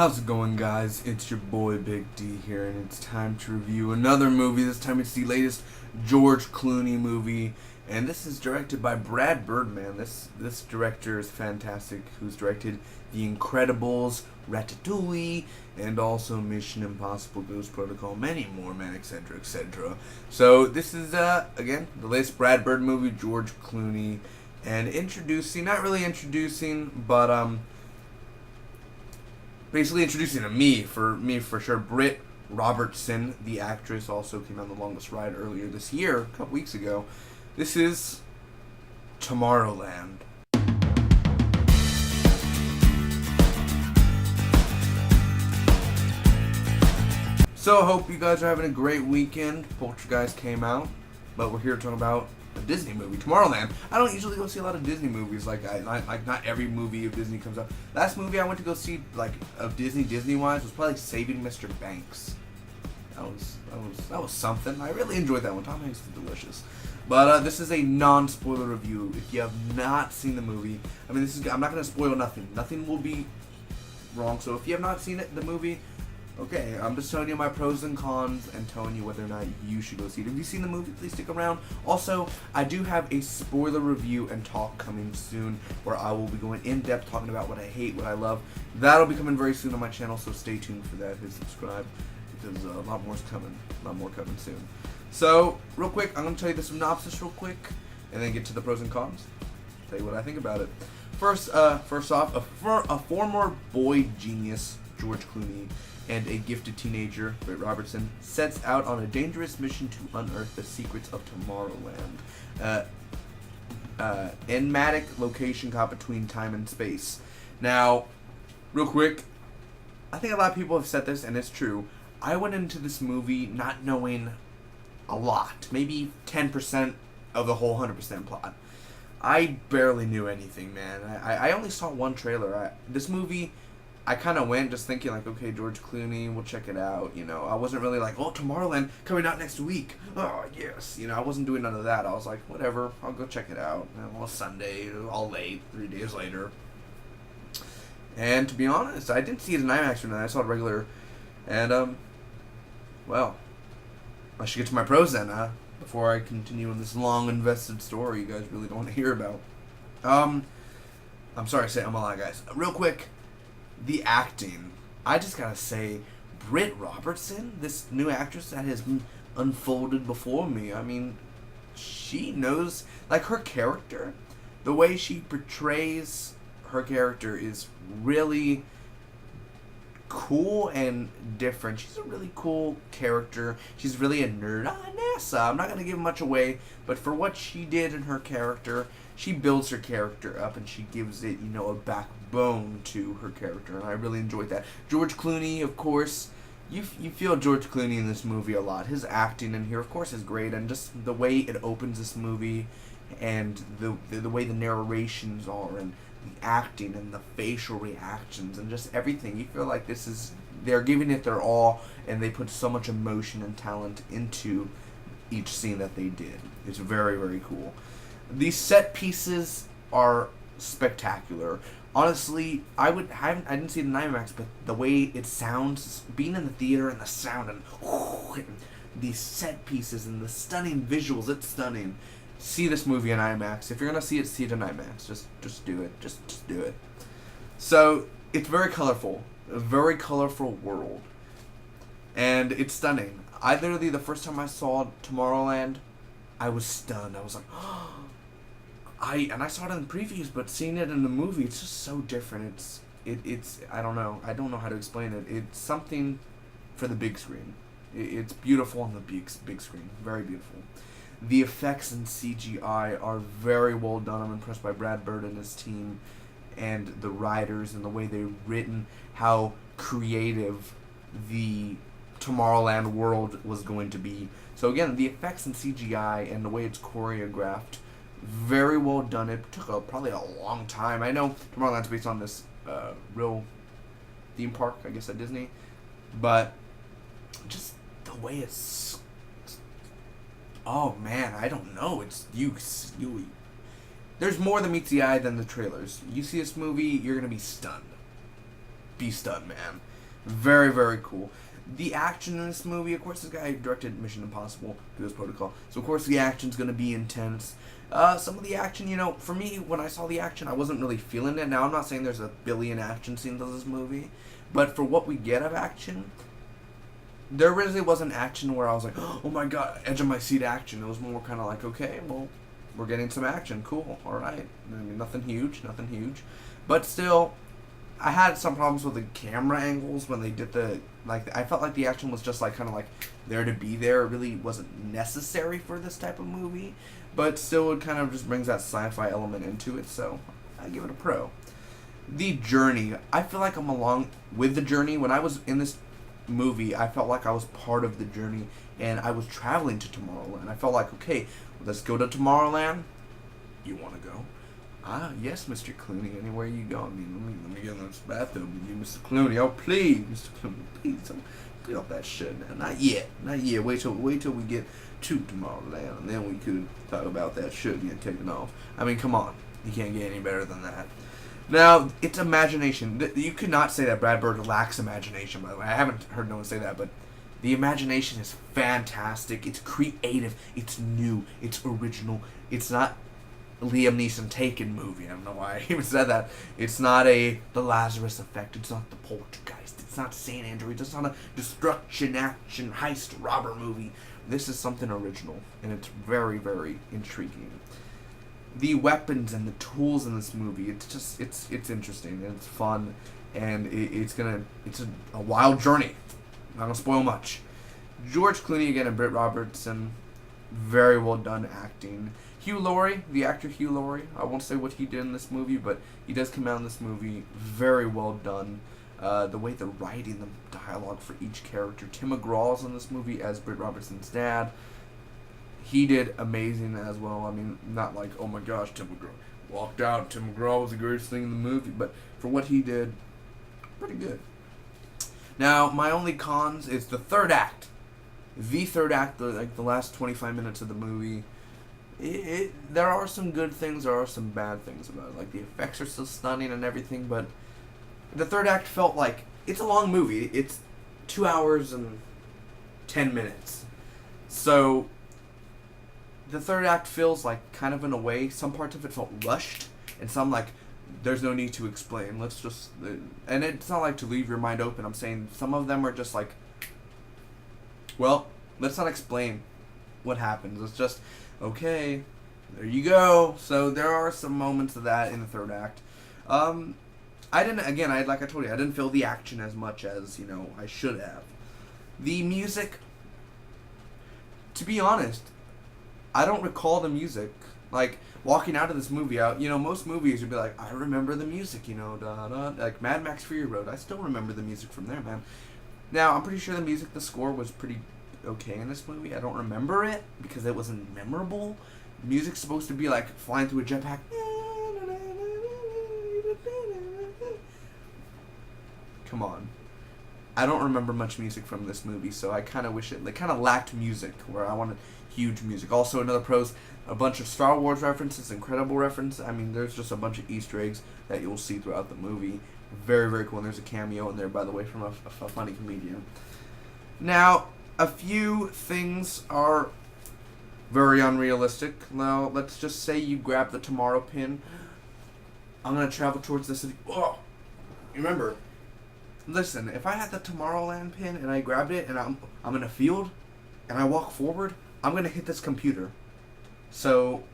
How's it going, guys? It's your boy Big D here, and it's time to review another movie. This time it's the latest George Clooney movie, and this is directed by Brad Bird, man. This director is fantastic, who's directed The Incredibles, Ratatouille, and also Mission Impossible Ghost Protocol, many more, man, etc., etc. So this is, again, the latest Brad Bird movie, George Clooney, and not really introducing, but, basically introducing to me for sure. Britt Robertson, the actress, also came on The Longest Ride earlier this year, a couple weeks ago. This is Tomorrowland. So I hope you guys are having a great weekend. Poltergeist came out, but we're here to talk about a Disney movie, Tomorrowland. I don't usually go see a lot of Disney movies. Not every movie of Disney comes out. Last movie I went to go see, of Disney wise, was probably Saving Mr. Banks. That was something. I really enjoyed that one. Tom Hanks is delicious. But this is a non-spoiler review. If you have not seen the movie, I'm not going to spoil nothing. Nothing will be wrong. So if you have not seen the movie, okay, I'm just telling you my pros and cons and telling you whether or not you should go see it. If you've seen the movie, please stick around. Also, I do have a spoiler review and talk coming soon where I will be going in depth talking about what I hate, what I love. That'll be coming very soon on my channel, so stay tuned for that. Hit subscribe because a lot more coming soon. So, real quick, I'm going to tell you the synopsis real quick and then get to the pros and cons. Tell you what I think about it. First off, a former boy genius, George Clooney, and a gifted teenager, Britt Robertson, sets out on a dangerous mission to unearth the secrets of Tomorrowland. Enigmatic location caught between time and space. Now, real quick, I think a lot of people have said this, and it's true. I went into this movie not knowing a lot, maybe 10% of the whole 100% plot. I barely knew anything, man. I only saw one trailer. This movie, I kind of went just thinking okay, George Clooney, we'll check it out. I wasn't really like, oh, Tomorrowland coming out next week. Oh, yes. I wasn't doing none of that. I was like, whatever, I'll go check it out. All Sunday, all late, 3 days later. And to be honest, I didn't see it in IMAX or nothing. I saw it regular. And, well, I should get to my pros then, before I continue in this long invested story you guys really don't want to hear about. I'm sorry to say I'm a lot, guys. Real quick, the acting. I just gotta say, Britt Robertson, this new actress that has unfolded before me. I mean, she knows, her character, the way she portrays her character is really cool and different. She's a really cool character. She's really a nerd. NASA. I'm not going to give much away, but for what she did in her character, she builds her character up and she gives it, a backbone to her character, and I really enjoyed that. George Clooney, of course, you feel George Clooney in this movie a lot. His acting in here, of course, is great, and just the way it opens this movie and the way the narrations are and the acting and the facial reactions and just everything. You feel like they're giving it their all, and they put so much emotion and talent into each scene that they did. It's very, very cool. These set pieces are spectacular. Honestly, I didn't see it in IMAX, but the way it sounds, being in the theater and the sound and these set pieces and the stunning visuals, it's stunning. See this movie in IMAX. If you're gonna see it in IMAX. Just do it. Just do it. So it's very colorful, a very colorful world, and it's stunning. The first time I saw Tomorrowland, I was stunned. I was like, I saw it in the previews, but seeing it in the movie, it's just so different. It's I don't know how to explain it. It's something for the big screen. It's beautiful on the big screen. Very beautiful. The effects and CGI are very well done. I'm impressed by Brad Bird and his team and the writers and the way they've written, how creative the Tomorrowland world was going to be. So again, the effects and CGI and the way it's choreographed, very well done. It took probably a long time. I know Tomorrowland's based on this real theme park, I guess, at Disney, but just the way it's... Oh man, I don't know. It's you. There's more that meets the eye than the trailers. You see this movie, you're gonna be stunned. Be stunned, man. Very, very cool. The action in this movie, of course, this guy directed Mission Impossible, Ghost Protocol, so of course the action's going to be intense. Some of the action, for me, when I saw the action, I wasn't really feeling it. Now, I'm not saying there's a billion action scenes in this movie, but for what we get of action, there really wasn't action where I was like, oh my god, edge of my seat action. It was more kind of like, okay, well, we're getting some action, cool, alright. I mean, nothing huge, but still, I had some problems with the camera angles when they did I felt like the action was just kind of there to be there. It really wasn't necessary for this type of movie, but still it kind of just brings that sci-fi element into it, so I give it a pro. The journey, I feel like I'm along with the journey. When I was in this movie, I felt like I was part of the journey, and I was traveling to Tomorrowland. I felt like, okay, let's go to Tomorrowland. You want to go? Ah, yes, Mr. Clooney. Anywhere you go. I mean, let me get in this bathroom with you, Mr. Clooney. Oh, please, Mr. Clooney, please, don't get off that shit, man. Not yet. Wait till we get to Tomorrowland, and then we could talk about that shit getting taken off. I mean, come on, you can't get any better than that. Now, it's imagination. You could not say that Brad Bird lacks imagination, by the way. I haven't heard no one say that, but the imagination is fantastic. It's creative. It's new. It's original. It's not Liam Neeson Taken movie. I don't know why I even said that. It's not The Lazarus Effect. It's not The Poltergeist. It's not St. Andrew. It's not a destruction, action, heist, robber movie. This is something original, and it's very, very intriguing. The weapons and the tools in this movie, it's interesting, and it's fun, and it's a wild journey. I'm not gonna spoil much. George Clooney again and Britt Robertson, very well done acting. Hugh Laurie, the actor Hugh Laurie, I won't say what he did in this movie, but he does come out in this movie very well done. The way the writing, the dialogue for each character. Tim McGraw's in this movie as Britt Robertson's dad. He did amazing as well. I mean, not like, oh my gosh, Tim McGraw walked out. Tim McGraw was the greatest thing in the movie, but for what he did, pretty good. Now, my only cons is the third act. The third act, the last 25 minutes of the movie. There are some good things, there are some bad things about it. Like, the effects are still stunning and everything, but the third act felt like, it's a long movie. It's 2 hours and 10 minutes. So, the third act feels like, kind of in a way, some parts of it felt rushed, and some like, there's no need to explain. Let's just, and it's not like to leave your mind open. I'm saying some of them are just like, well, let's not explain what happens. It's just, okay, there you go. So there are some moments of that in the third act. Like I told you, I didn't feel the action as much as, I should have. The music, to be honest, I don't recall the music. Like, walking out of this movie, most movies would be like, I remember the music, like Mad Max Fury Road. I still remember the music from there, man. Now, I'm pretty sure the score was pretty okay in this movie. I don't remember it because it wasn't memorable. Music's supposed to be like flying through a jetpack. Come on. I don't remember much music from this movie, so I kind of wish it kind of lacked music, where I wanted huge music. Also, another pros, a bunch of Star Wars references, incredible reference. I mean, there's just a bunch of Easter eggs that you'll see throughout the movie. Very, very cool. And there's a cameo in there, by the way, from a funny comedian. Now, a few things are very unrealistic. Now, let's just say you grab the Tomorrow pin. I'm going to travel towards the city. Oh, remember, listen, if I had the Tomorrowland pin and I grabbed it and I'm in a field and I walk forward, I'm going to hit this computer. So,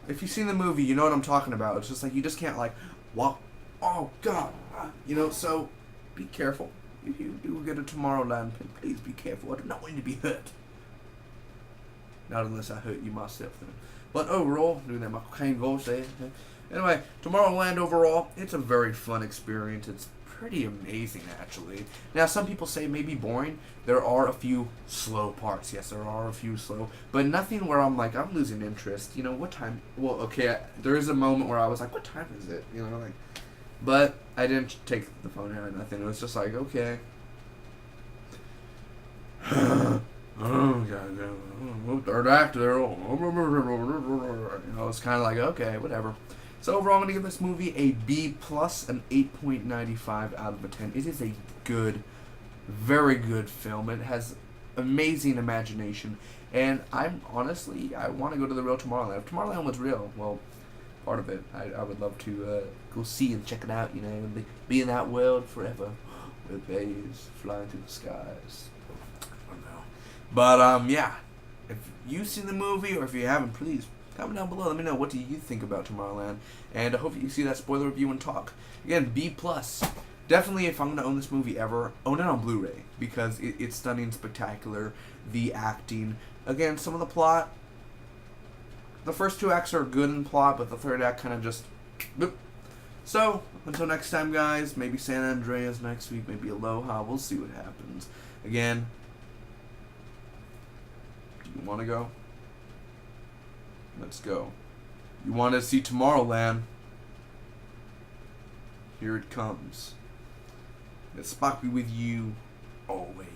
if you've seen the movie, you know what I'm talking about. It's just like, you just can't walk, oh God, so be careful. If you do get a Tomorrowland pin, please be careful. I do not want you to be hurt. Not unless I hurt you myself then. But overall, doing that my cocaine voice there. Anyway, Tomorrowland overall, it's a very fun experience. It's pretty amazing, actually. Now, some people say it may be boring. There are a few slow parts. Yes, there are a few slow. But nothing where I'm like, I'm losing interest. What time? Well, okay, there is a moment where I was like, what time is it? But I didn't take the phone out or nothing. It was just like, okay. Oh, God. Third act there. It's kind of like, okay, whatever. So overall, I'm gonna give this movie a B plus, an 8.95 out of a 10. It is a good, very good film. It has amazing imagination, and I want to go to the real Tomorrowland. If Tomorrowland was real, well, part of it, I would love to go see and check it out. You know, and be in that world forever, with bays flying through the skies. I don't know, but yeah. If you've seen the movie, or if you haven't, please comment down below. Let me know, what do you think about Tomorrowland, and I hope you see that spoiler review and talk. Again, B plus. Definitely, if I'm gonna own this movie ever, own it on Blu-ray, because it's stunning, spectacular. The acting, again, some of the plot. The first 2 acts are good in plot, but the 3rd act kind of just. Boop. So until next time, guys. Maybe San Andreas next week, maybe Aloha. We'll see what happens. Again. You want to go? Let's go. You want to see Tomorrowland? Here it comes. May Spock be with you always.